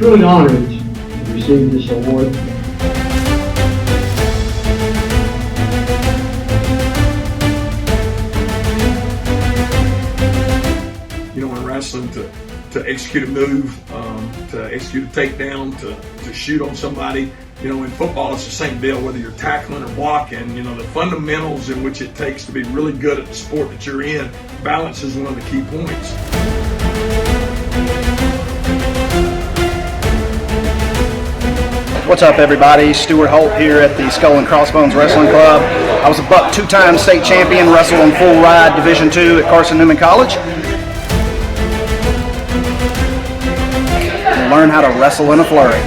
truly honored to receive this award. You know, in wrestling, to execute a move, to execute a takedown, to shoot on somebody. You know, in football, it's the same deal, whether you're tackling or blocking. You know, the fundamentals in which it takes to be really good at the sport that you're in, balance is one of the key points. What's up, everybody? Stewart Holt here at the Skull and Crossbones Wrestling Club. I was a Buck two-time state champion, wrestled on full ride Division II at Carson Newman College. Learn how to wrestle in a flurry.